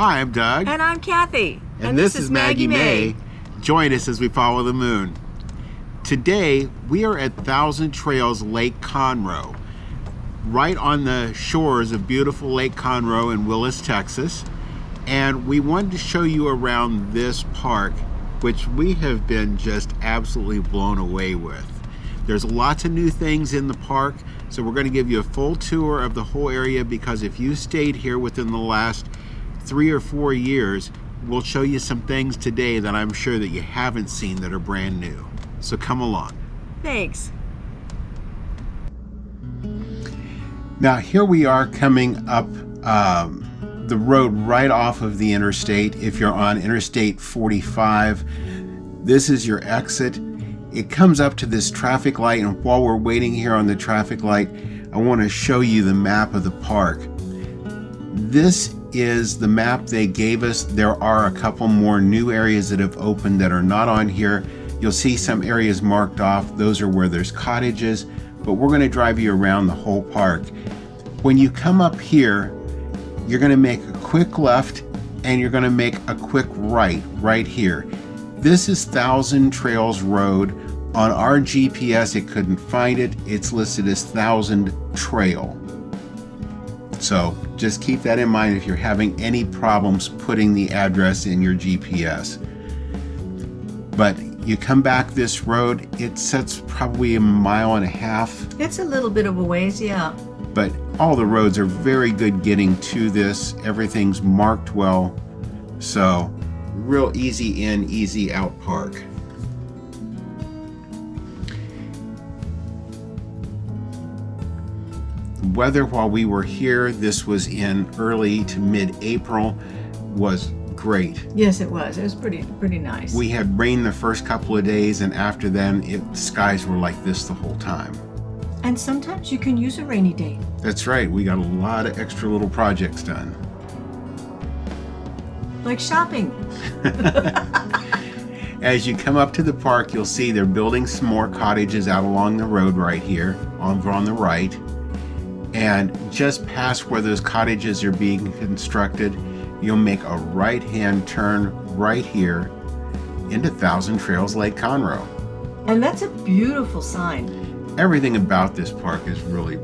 Hi, I'm Doug. And I'm Cathy. And this is Maggie Mae. Join us as we follow the moon. Today, we are at Thousand Trails Lake Conroe, right on the shores of beautiful Lake Conroe in Willis, Texas. And we wanted to show you around this park, which we have been just absolutely blown away with. There's lots of new things in the park, so we're going to give you a full tour of the whole area, because if you stayed here within the last 3 or 4 years, we'll show you some things today that I'm sure that you haven't seen that are brand new. So come along. Thanks. Now here we are coming up the road right off of the interstate. If you're on Interstate 45, this is your exit. It comes up to this traffic light, and while we're waiting here on the traffic light, I want to show you the map of the park. This is the map they gave us. There are a couple more new areas that have opened that are not on here. You'll see some areas marked off. Those are where there's cottages, but we're going to drive you around the whole park. When you come up here, you're going to make a quick left and you're going to make a quick right here. This is Thousand Trails Road. On our GPS, it couldn't find it. It's listed as Thousand Trail. So just keep that in mind if you're having any problems putting the address in your GPS. But you come back this road, it sets probably 1.5 miles. It's a little bit of a ways, yeah. But all the roads are very good getting to this. Everything's marked well. So real easy in, easy out park. Weather while we were here, this was in early to mid-April, was great. Yes, it was. It was pretty nice. We had rain the first couple of days, and after then, the skies were like this the whole time. And sometimes you can use a rainy day. That's right. We got a lot of extra little projects done. Like shopping. As you come up to the park, you'll see they're building some more cottages out along the road right here on the right. And just past where those cottages are being constructed, you'll make a right-hand turn right here into Thousand Trails Lake Conroe. And that's a beautiful sign. Everything about this park is really,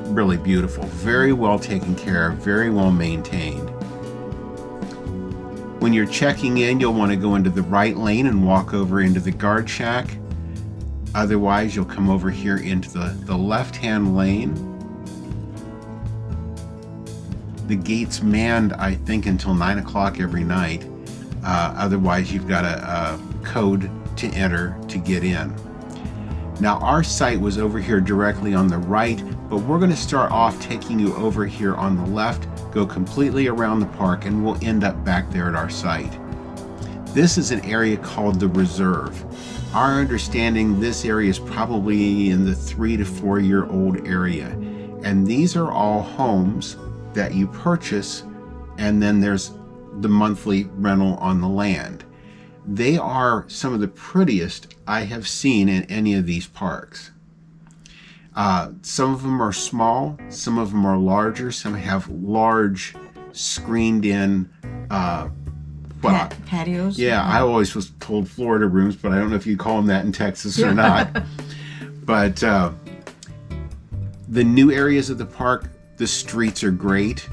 really beautiful. Very well taken care of, very well maintained. When you're checking in, you'll want to go into the right lane and walk over into the guard shack. Otherwise, you'll come over here into the left-hand lane. The gate's manned, I think, until 9 o'clock every night. Otherwise, you've got a code to enter to get in. Now, our site was over here directly on the right, but we're going to start off taking you over here on the left, go completely around the park, and we'll end up back there at our site. This is an area called the Reserve. Our understanding, this area is probably in the 3 to 4 year old area. And these are all homes that you purchase, and then there's the monthly rental on the land. They are some of the prettiest I have seen in any of these parks. Some of them are small, some of them are larger, some have large screened in patios. Yeah, I always was told Florida rooms, but I don't know if you call them that in Texas or not. But the new areas of the park, the streets are great,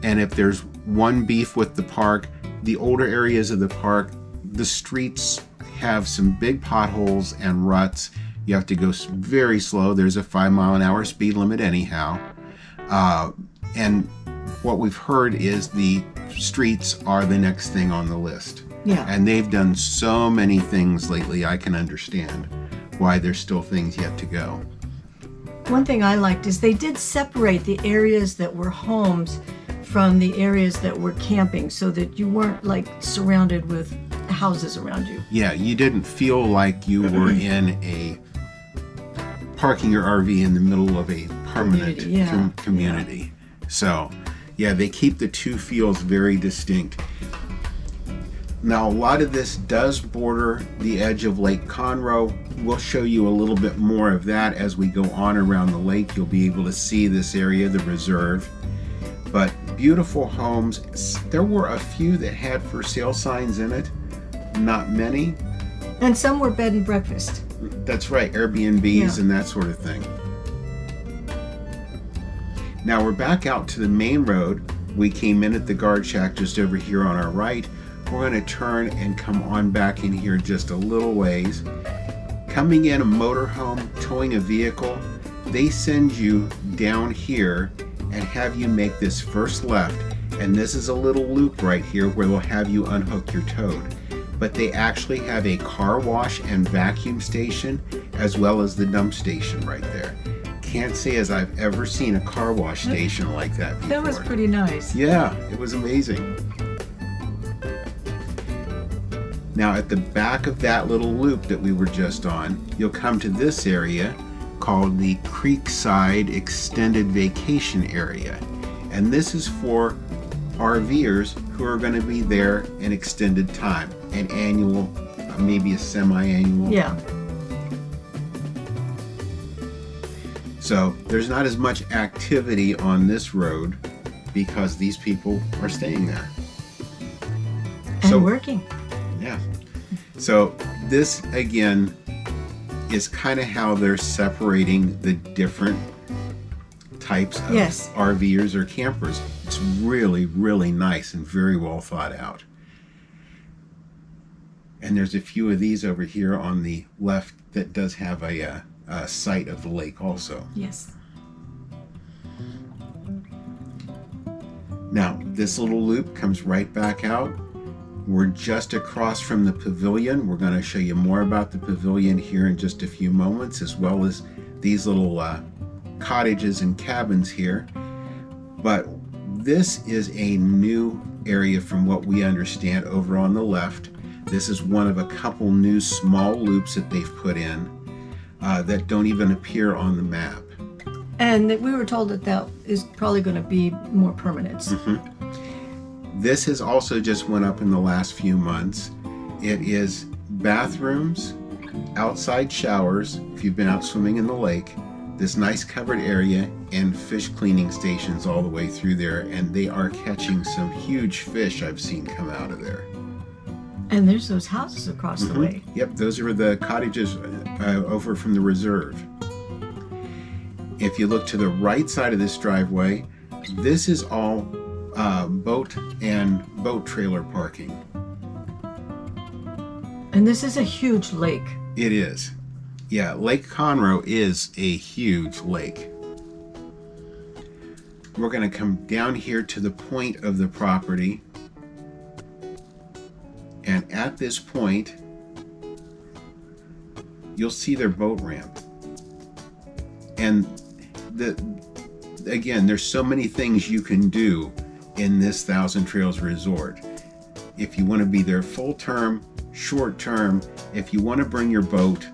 and if there's one beef with the park, the older areas of the park, the streets have some big potholes and ruts. You have to go very slow. There's a 5-mile-an-hour speed limit anyhow. And what we've heard is the streets are the next thing on the list. Yeah. And they've done so many things lately, I can understand why there's still things yet to go. One thing I liked is they did separate the areas that were homes from the areas that were camping, so that you weren't like surrounded with houses around you. Yeah, you didn't feel like you were in parking your RV in the middle of a permanent community. So yeah, they keep the two feels very distinct. Now, a lot of this does border the edge of Lake Conroe. We'll show you a little bit more of that as we go on around the lake. You'll be able to see this area, the reserve. But beautiful homes. There were a few that had for sale signs in it, not many. And some were bed and breakfast. That's right, Airbnbs and that sort of thing. Now we're back out to the main road. We came in at the guard shack just over here on our right. We're going to turn and come on back in here just a little ways. Coming in a motorhome, towing a vehicle, they send you down here and have you make this first left. And this is a little loop right here where they'll have you unhook your toad. But they actually have a car wash and vacuum station as well as the dump station right there. Can't say as I've ever seen a car wash station like that before. That was pretty nice. Yeah, it was amazing. Now at the back of that little loop that we were just on, you'll come to this area called the Creekside Extended Vacation Area. And this is for RVers who are going to be there an extended time, an annual, maybe a semi-annual. Yeah. So there's not as much activity on this road because these people are staying there. And working. Yeah. So this again is kind of how they're separating the different types of RVers or campers. It's really, really nice and very well thought out. And there's a few of these over here on the left that does have a sight of the lake also. Yes. Now, this little loop comes right back out. We're just across from the pavilion. We're going to show you more about the pavilion here in just a few moments, as well as these little cottages and cabins here. But this is a new area from what we understand over on the left. This is one of a couple new small loops that they've put in that don't even appear on the map. And we were told that that is probably going to be more permanent. Mm-hmm. This has also just went up in the last few months. It is bathrooms, outside showers, if you've been out swimming in the lake, this nice covered area, and fish cleaning stations all the way through there. And they are catching some huge fish I've seen come out of there. And there's those houses across the way. Yep, those are the cottages over from the reserve. If you look to the right side of this driveway, this is all boat and boat trailer parking. And this is a huge lake. It is. Yeah, Lake Conroe is a huge lake. We're going to come down here to the point of the property. And at this point, you'll see their boat ramp. And again, there's so many things you can do in this Thousand Trails Resort. If you want to be there full term, short term, if you want to bring your boat,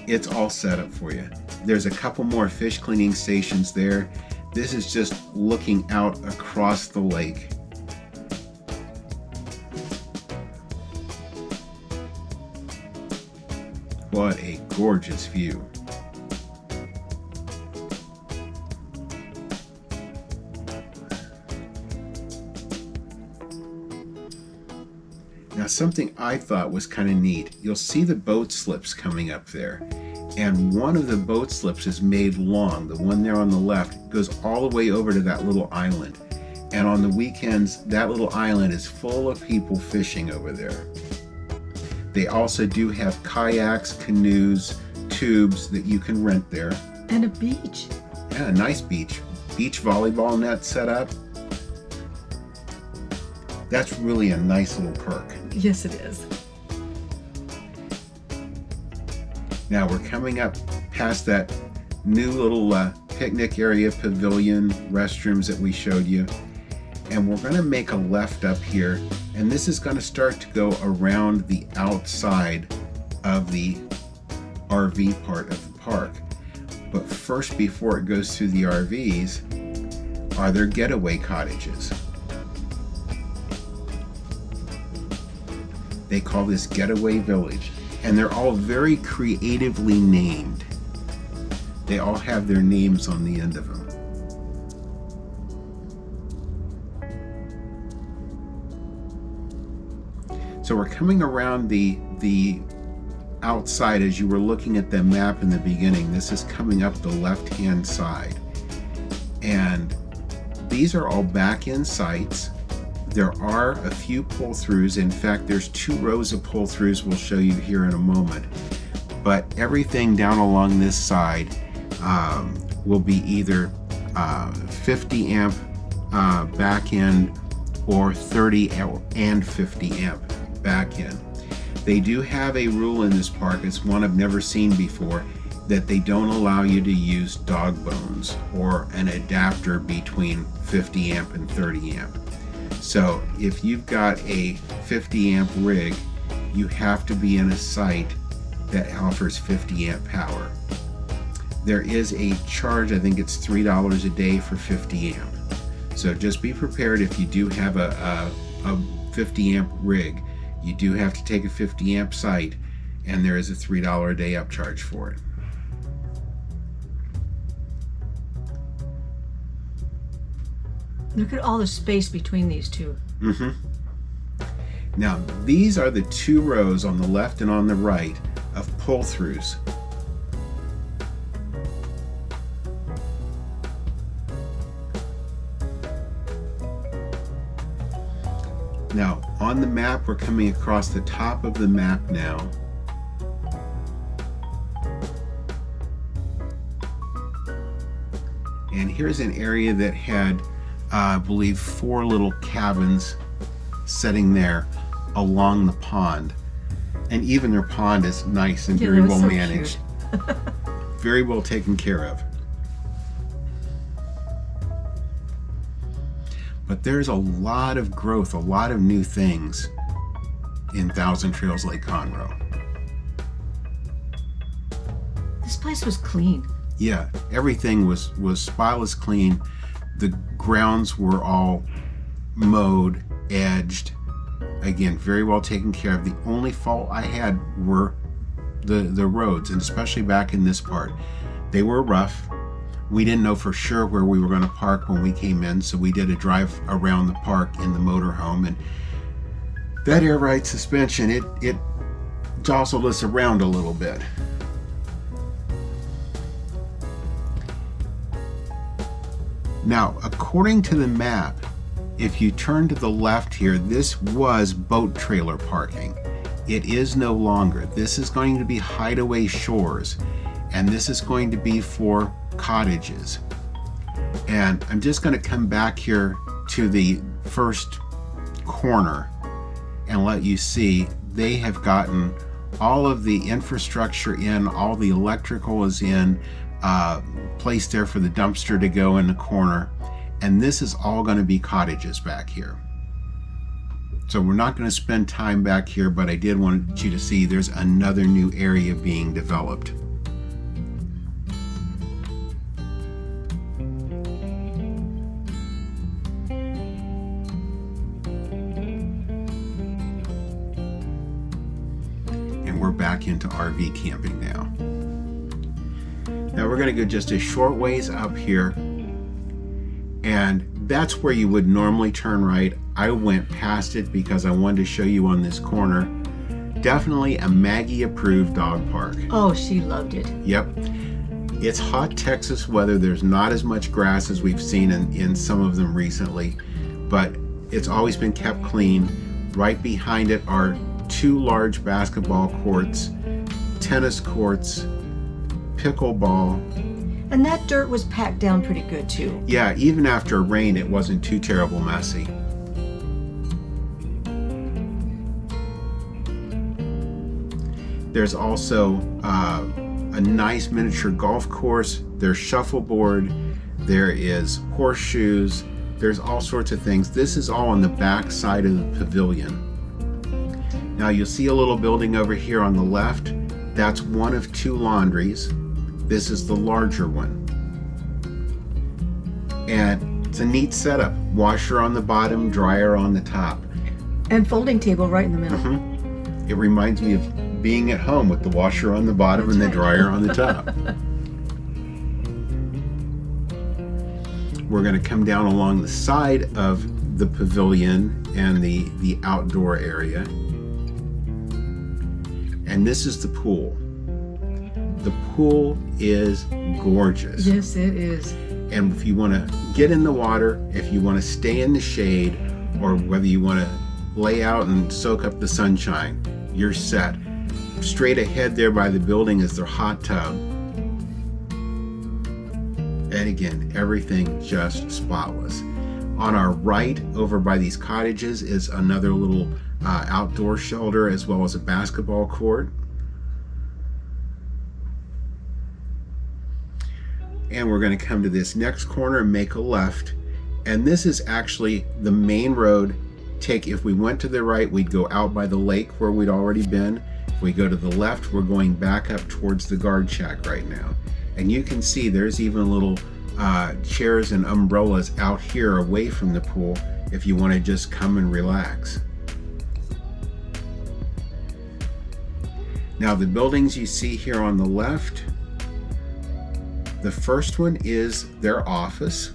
it's all set up for you. There's a couple more fish cleaning stations there. This is just looking out across the lake. What a gorgeous view. Now something I thought was kind of neat. You'll see the boat slips coming up there. And one of the boat slips is made long. The one there on the left goes all the way over to that little island. And on the weekends, that little island is full of people fishing over there. They also do have kayaks, canoes, tubes that you can rent there. And a beach. Yeah, a nice beach. Beach volleyball net set up. That's really a nice little perk. Yes, it is. Now we're coming up past that new little picnic area, pavilion, restrooms that we showed you. And we're going to make a left up here. And this is going to start to go around the outside of the RV part of the park. But first, before it goes through the RVs, are their getaway cottages. They call this Getaway Village. And they're all very creatively named. They all have their names on the end of them. So we're coming around the outside as you were looking at the map in the beginning. This is coming up the left-hand side. And these are all back-end sites. There are a few pull-throughs. In fact, there's 2 rows of pull-throughs we'll show you here in a moment. But everything down along this side will be either 50 amp back end or 30 and 50 amp back end. They do have a rule in this park, it's one I've never seen before, that they don't allow you to use dog bones or an adapter between 50 amp and 30 amp. So if you've got a 50 amp rig, you have to be in a site that offers 50 amp power. There is a charge, I think it's $3 a day for 50 amp. So just be prepared if you do have a 50 amp rig. You do have to take a 50 amp site, and there is a $3 a day upcharge for it. Look at all the space between these two. Now, these are the 2 rows on the left and on the right of pull-throughs. Now, on the map, we're coming across the top of the map now. And here's an area that had, I believe, 4 little cabins sitting there along the pond. And even their pond is nice and very well managed. Very well taken care of. But there's a lot of growth, a lot of new things in Thousand Trails Lake Conroe. This place was clean. Yeah, everything was spotless clean. The grounds were all mowed, edged. Again, very well taken care of. The only fault I had were the roads, and especially back in this part. They were rough. We didn't know for sure where we were going to park when we came in, so we did a drive around the park in the motorhome, and that air ride suspension, it jostled us around a little bit. Now, according to the map, if you turn to the left here, this was boat trailer parking. It is no longer. This is going to be hideaway shores, and this is going to be for cottages. And I'm just going to come back here to the first corner and let you see they have gotten all of the infrastructure in, all the electrical is in, place there for the dumpster to go in the corner, and this is all going to be cottages back here. So we're not going to spend time back here, but I did want you to see there's another new area being developed. And we're back into RV camping now. Now we're going to go just a short ways up here, and that's where you would normally turn right. I went past it because I wanted to show you on this corner. Definitely a Maggie approved dog park. Oh, she loved it. Yep. It's hot Texas weather. There's not as much grass as we've seen in some of them recently, but it's always been kept clean. Right behind it are 2 large basketball courts, tennis courts, pickleball. And that dirt was packed down pretty good too. Yeah, even after a rain, it wasn't too terrible messy. There's also a nice miniature golf course. There's shuffleboard. There is horseshoes. There's all sorts of things. This is all on the back side of the pavilion. Now you'll see a little building over here on the left. That's one of 2 laundries. This is the larger one. And it's a neat setup. Washer on the bottom, dryer on the top. And folding table right in the middle. It reminds me of being at home with the washer on the bottom and the dryer on the top. We're going to come down along the side of the pavilion and the outdoor area. And this is the pool. The pool is gorgeous. Yes, it is. And if you want to get in the water, if you want to stay in the shade, or whether you want to lay out and soak up the sunshine, you're set. Straight ahead there by the building is their hot tub. And again, everything just spotless. On our right, over by these cottages, is another little outdoor shelter as well as a basketball court. And we're going to come to this next corner and make a left. And this is actually the main road. If we went to the right, we'd go out by the lake where we'd already been. If we go to the left, we're going back up towards the guard shack right now. And you can see there's even little chairs and umbrellas out here away from the pool if you want to just come and relax. Now the buildings you see here on the left, the first one is their office.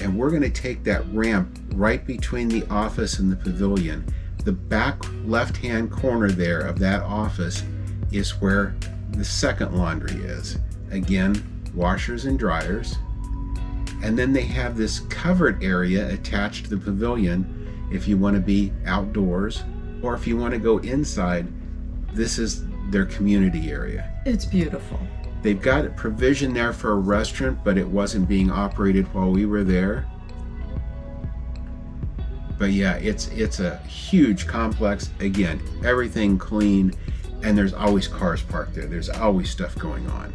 And we're going to take that ramp right between the office and the pavilion. The back left-hand corner there of that office is where the second laundry is. Again, washers and dryers. And then they have this covered area attached to the pavilion if you want to be outdoors, or if you want to go inside. This is their community area. It's beautiful. They've got a provision there for a restaurant, but it wasn't being operated while we were there. But yeah, it's a huge complex. Again, everything clean, and there's always cars parked there. There's always stuff going on.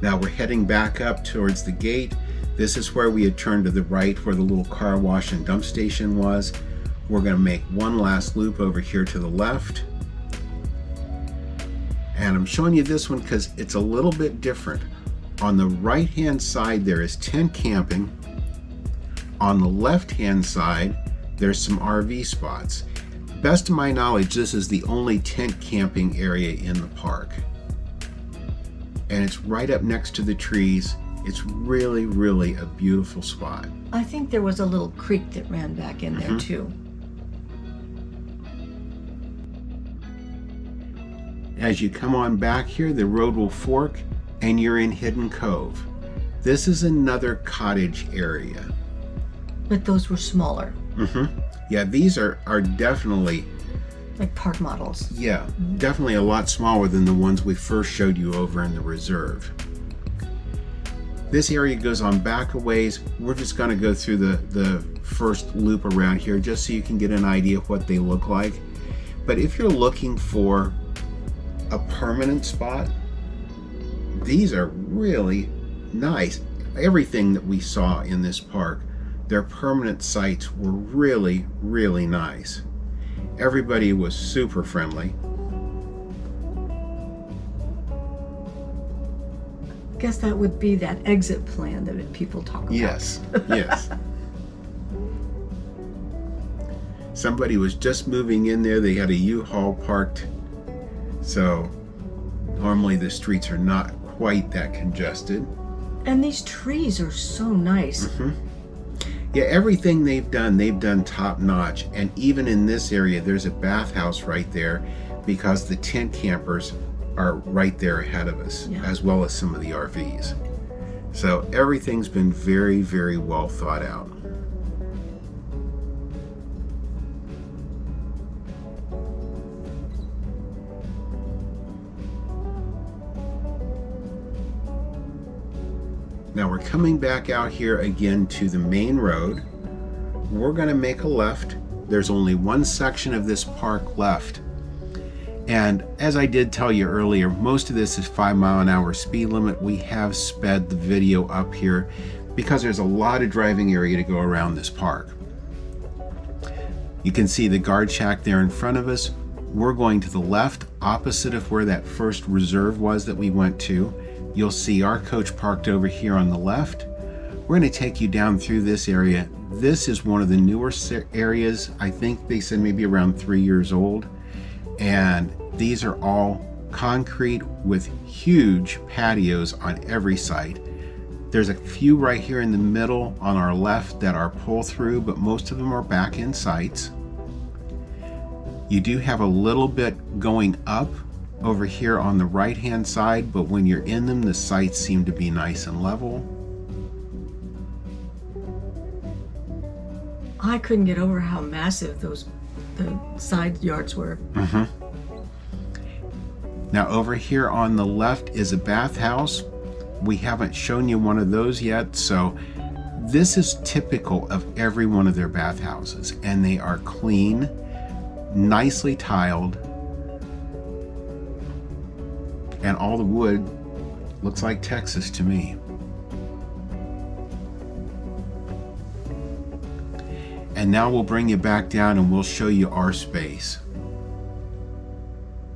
Now we're heading back up towards the gate. This is where we had turned to the right, where the little car wash and dump station was. We're going to make one last loop over here to the left. And I'm showing you this one because it's a little bit different. On the right hand side there is tent camping. On the left hand side there's some RV spots. Best of my knowledge, this is the only tent camping area in the park. And it's right up next to the trees. It's really, really a beautiful spot. I think there was a little creek that ran back in there too. As you come on back here, the road will fork and you're in Hidden Cove. This is another cottage area. But those were smaller. Yeah, these are definitely, like park models. yeah, definitely a lot smaller than the ones we first showed you over in the reserve. This area goes on back a ways. We're just going to go through the first loop around here just so you can get an idea of what they look like. But if you're looking for a permanent spot, these are really nice. Everything that we saw in this park, their permanent sites were really, really nice. Everybody was super friendly. I guess that would be that exit plan that people talk about. Yes, yes. Somebody was just moving in there. They had a U-Haul parked. So normally the streets are not quite that congested. And these trees are so nice. Yeah, everything they've done top notch. And even in this area, there's a bathhouse right there because the tent campers are right there ahead of us, as well as some of the RVs. So everything's been very, very well thought out. Now we're coming back out here again to the main road. We're going to make a left. There's only one section of this park left. And as I did tell you earlier, most of this is 5-mile-an-hour speed limit. We have sped the video up here because there's a lot of driving area to go around this park. You can see the guard shack there in front of us. We're going to the left, opposite of where that first reserve was that we went to. You'll see our coach parked over here on the left. We're going to take you down through this area. This is one of the newer areas. I think they said maybe around 3 years old. And these are all concrete with huge patios on every side. There's a few right here in the middle on our left that are pull through, but most of them are back in sites. You do have a little bit going up over here on the right hand side, but when you're in them, the sites seem to be nice and level. I couldn't get over how massive the side yards were. Now over here on the left is a bathhouse. We haven't shown you one of those yet, so this is typical of every one of their bathhouses, and they are clean, nicely tiled, and all the wood looks like Texas to me. And now we'll bring you back down and we'll show you our space.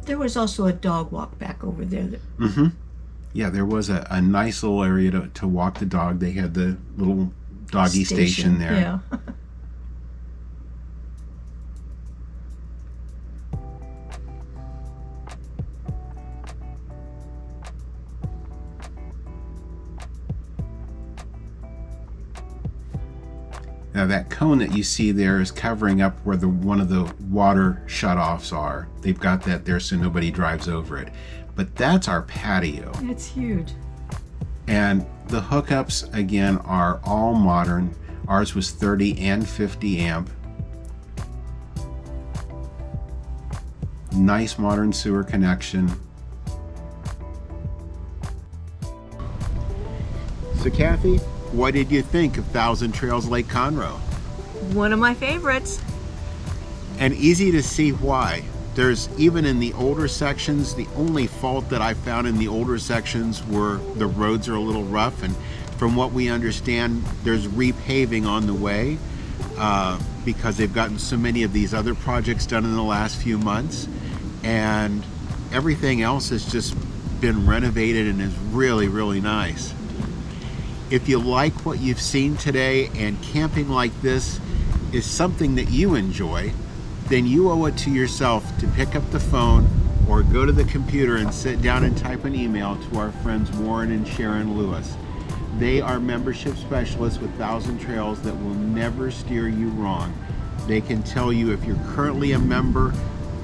There was also a dog walk back over there. Yeah, there was a nice little area to walk the dog. They had the little doggy station there. Yeah. Now that cone that you see there is covering up where one of the water shutoffs are. They've got that there so nobody drives over it. But that's our patio. It's huge. And the hookups, again, are all modern. Ours was 30 and 50 amp. Nice modern sewer connection. So Kathy, what did you think of Thousand Trails Lake Conroe? One of my favorites. And easy to see why. There's, even in the older sections, the only fault that I found in the older sections were the roads are a little rough, and from what we understand, there's repaving on the way because they've gotten so many of these other projects done in the last few months, and everything else has just been renovated and is really, really nice. If you like what you've seen today and camping like this is something that you enjoy, then you owe it to yourself to pick up the phone or go to the computer and sit down and type an email to our friends Warren and Sharon Lewis. They are membership specialists with Thousand Trails that will never steer you wrong. They can tell you if you're currently a member,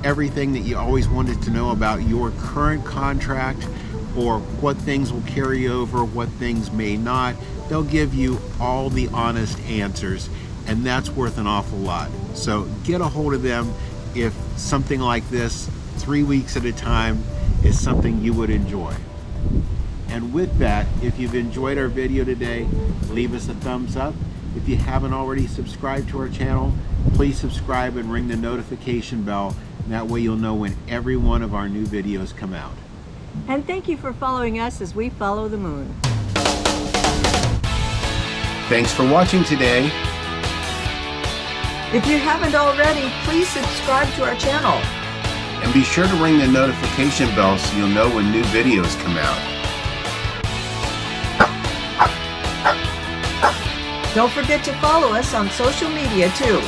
everything that you always wanted to know about your current contract, or what things will carry over, what things may not. They'll give you all the honest answers, and that's worth an awful lot. So get a hold of them if something like this, 3 weeks at a time, is something you would enjoy. And with that, if you've enjoyed our video today, leave us a thumbs up. If you haven't already subscribed to our channel, please subscribe and ring the notification bell. That way you'll know when every one of our new videos come out. And thank you for following us as we follow the moon. Thanks for watching today. If you haven't already, please subscribe to our channel. And be sure to ring the notification bell so you'll know when new videos come out. Don't forget to follow us on social media too.